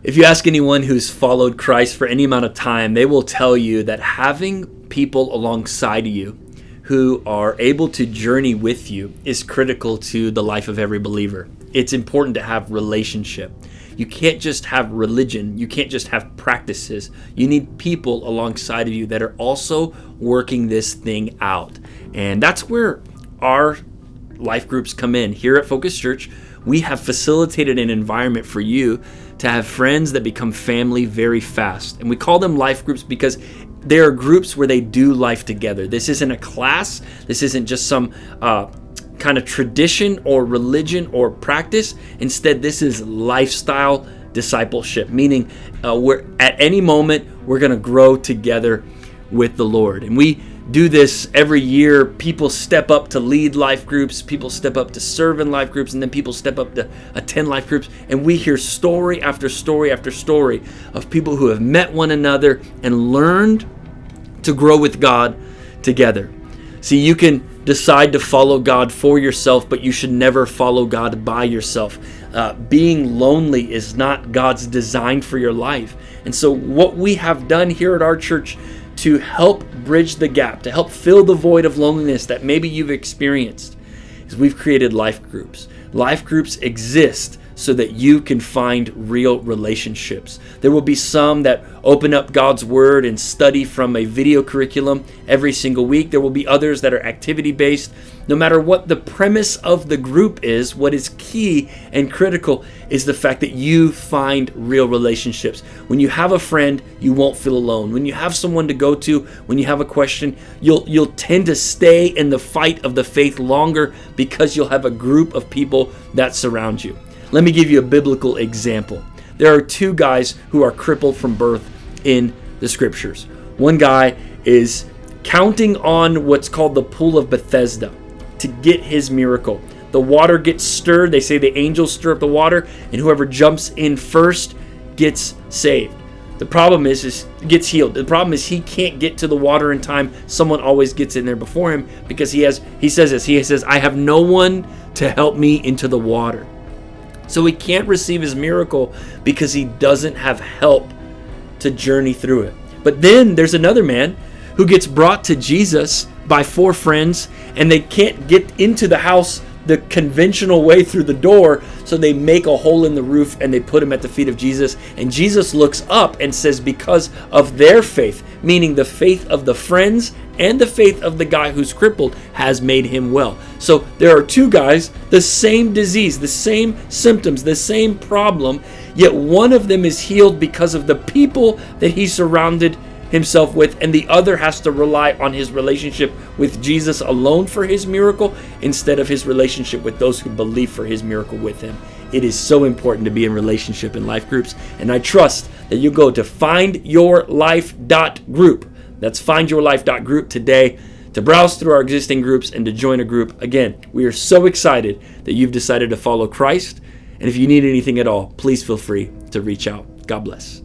If you ask anyone who's followed Christ for any amount of time, they will tell you that having people alongside of you who are able to journey with you is critical to the life of every believer. It's important to have relationship. You can't just have religion. You can't just have practices. You need people alongside of you that are also working this thing out. And that's where our life groups come in. Here at Focus Church, we have facilitated an environment for you to have friends that become family very fast. And we call them life groups because they are groups where they do life together. This isn't a class. This isn't just some kind of tradition or religion or practice. Instead, this is lifestyle discipleship, meaning we're at any moment we're going to grow together with the Lord. And we do this every year. People step up to lead life groups, people step up to serve in life groups, and then people step up to attend life groups. And we hear story after story after story of people who have met one another and learned to grow with God together. See, you can decide to follow God for yourself, but you should never follow God by yourself. Being lonely is not God's design for your life. And so what we have done here at our church to help bridge the gap, to help fill the void of loneliness that maybe you've experienced, is we've created life groups. Life groups exist so that you can find real relationships. There will be some that open up God's Word and study from a video curriculum every single week. There will be others that are activity-based. No matter what the premise of the group is, what is key and critical is the fact that you find real relationships. When you have a friend, you won't feel alone. When you have someone to go to, when you have a question, you'll tend to stay in the fight of the faith longer because you'll have a group of people that surround you. Let me give you a biblical example. There are two guys who are crippled from birth in the scriptures. One guy is counting on what's called the pool of Bethesda to get his miracle. The water gets stirred. They say the angels stir up the water, and whoever jumps in first gets saved. The problem is gets healed. The problem is he can't get to the water in time. Someone always gets in there before him because he says, I have no one to help me into the water. So he can't receive his miracle because he doesn't have help to journey through it. But then there's another man who gets brought to Jesus by four friends, and they can't get into the house the conventional way through the door, so they make a hole in the roof and they put him at the feet of Jesus. And Jesus looks up and says, because of their faith, meaning the faith of the friends and the faith of the guy who's crippled, has made him well. So there are two guys, the same disease, the same symptoms, the same problem, yet one of them is healed because of the people that he surrounded himself with, and the other has to rely on his relationship with Jesus alone for his miracle instead of his relationship with those who believe for his miracle with him. It is so important to be in relationship in life groups, and I trust that you go to findyourlife.group. That's findyourlife.group today to browse through our existing groups and to join a group. Again, we are so excited that you've decided to follow Christ, and if you need anything at all, please feel free to reach out. God bless.